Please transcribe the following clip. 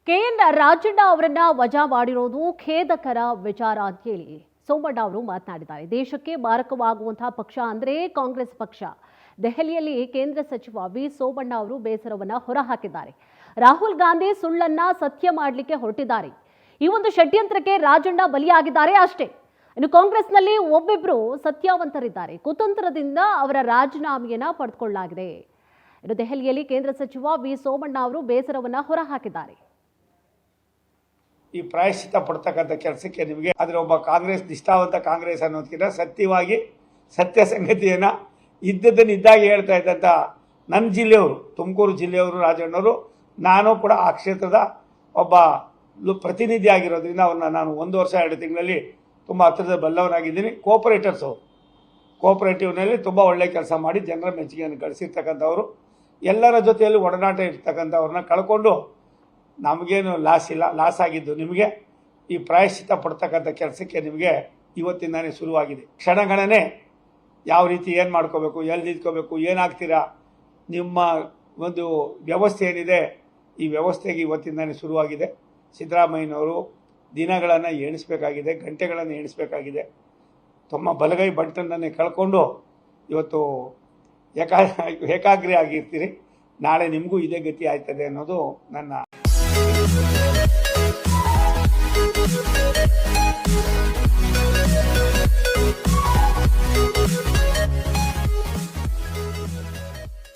K N Rajanna ಅವರನ್ನ ವಜಾ ಮಾಡಿರೋದು ಖೇದಕರ ವಿಚಾರ ಅಂತ ಹೇಳಿ ಸೋಮಣ್ಣ ಅವರು ಮಾತನಾಡಿದ್ದಾರೆ. ದೇಶಕ್ಕೆ ಮಾರಕವಾಗುವಂತಹ ಪಕ್ಷ ಅಂದ್ರೆ ಕಾಂಗ್ರೆಸ್ ಪಕ್ಷ. ದೆಹಲಿಯಲ್ಲಿ ಕೇಂದ್ರ ಸಚಿವ ವಿ ಸೋಮಣ್ಣ ಅವರು ಬೇಸರವನ್ನ ಹೊರಹಾಕಿದ್ದಾರೆ. ರಾಹುಲ್ ಗಾಂಧಿ ಸುಳ್ಳನ್ನ ಸತ್ಯ ಮಾಡಲಿಕ್ಕೆ ಹೊರಟಿದ್ದಾರೆ. ಈ ಒಂದು ಷಡ್ಯಂತ್ರಕ್ಕೆ ರಾಜಣ್ಣ ಬಲಿಯಾಗಿದ್ದಾರೆ ಅಷ್ಟೇ. ಇನ್ನು ಕಾಂಗ್ರೆಸ್ನಲ್ಲಿ ಒಬ್ಬಿಬ್ರು ಸತ್ಯವಂತರಿದ್ದಾರೆ. ಕುತಂತ್ರದಿಂದ ಅವರ ರಾಜೀನಾಮೆಯನ್ನ ಪಡೆದುಕೊಳ್ಳಲಾಗಿದೆ. ಇನ್ನು ದೆಹಲಿಯಲ್ಲಿ ಕೇಂದ್ರ ಸಚಿವ ವಿ ಸೋಮಣ್ಣ ಅವರು ಬೇಸರವನ್ನ ಹೊರಹಾಕಿದ್ದಾರೆ. ಈ ಪ್ರಾಯಶ್ಚಿತ್ತ ಪಡ್ತಕ್ಕಂಥ ಕೆಲಸಕ್ಕೆ ನಿಮಗೆ ಆದರೆ ಒಬ್ಬ ಕಾಂಗ್ರೆಸ್ ನಿಷ್ಠಾವಂತ ಕಾಂಗ್ರೆಸ್ ಅನ್ನೋದಕ್ಕಿಂತ ಸತ್ಯವಾಗಿ ಸತ್ಯ ಸಂಗತಿಯನ್ನು ಇದ್ದದ್ದನ್ನು ಇದ್ದಾಗೆ ಹೇಳ್ತಾ ಇದ್ದಂಥ ನನ್ನ ಜಿಲ್ಲೆಯವರು, ತುಮಕೂರು ಜಿಲ್ಲೆಯವರು ರಾಜಣ್ಣವರು, ನಾನು ಕೂಡ ಆ ಕ್ಷೇತ್ರದ ಒಬ್ಬ ಪ್ರತಿನಿಧಿ ಆಗಿರೋದ್ರಿಂದ ಅವ್ರನ್ನ ನಾನು 1 ವರ್ಷ 2 ತಿಂಗಳಲ್ಲಿ ತುಂಬ ಹತ್ತಿರದ ಬಲ್ಲವನಾಗಿದ್ದೀನಿ. ಕೋಆಪರೇಟಿವ್ನಲ್ಲಿ ತುಂಬ ಒಳ್ಳೆಯ ಕೆಲಸ ಮಾಡಿ ಜನರ ಮೆಚ್ಚುಗೆಯನ್ನು ಗಳಿಸಿರ್ತಕ್ಕಂಥವ್ರು, ಎಲ್ಲರ ಜೊತೆಯಲ್ಲಿ ಒಡನಾಟ ಇರ್ತಕ್ಕಂಥವ್ರನ್ನ ಕಳ್ಕೊಂಡು ನಮಗೇನು ಲಾಸ್ ಇಲ್ಲ. ಲಾಸ್ ಆಗಿದ್ದು ನಿಮಗೆ ಈ ಪ್ರಾಯಶ್ಚಿತ್ತ ಪಡ್ತಕ್ಕಂಥ ಕೆಲಸಕ್ಕೆ ನಿಮಗೆ ಇವತ್ತಿಂದಾನೇ ಶುರುವಾಗಿದೆ. ಕ್ಷಣಗಣನೆ ಯಾವ ರೀತಿ ಏನು ಮಾಡ್ಕೋಬೇಕು, ಎಲ್ಲಿ ನಿಂತ್ಕೋಬೇಕು, ಏನಾಗ್ತೀರಾ, ನಿಮ್ಮ ಒಂದು ವ್ಯವಸ್ಥೆ ಏನಿದೆ ಈ ವ್ಯವಸ್ಥೆಗೆ ಇವತ್ತಿಂದಾನೇ ಶುರುವಾಗಿದೆ. ಸಿದ್ದರಾಮಯ್ಯನವರು ದಿನಗಳನ್ನು ಎಣಿಸಬೇಕಾಗಿದೆ, ಗಂಟೆಗಳನ್ನು ಎಣಿಸಬೇಕಾಗಿದೆ. ತಮ್ಮ ಬಲಗೈ ಬಂಟನನ್ನೇ ಕಳ್ಕೊಂಡು ಇವತ್ತು ಏಕಾಗ್ರಿ ಆಗಿರ್ತೀರಿ. ನಾಳೆ ನಿಮಗೂ ಇದೇ ಗತಿ ಆಯ್ತದೆ ಅನ್ನೋದು ನನ್ನ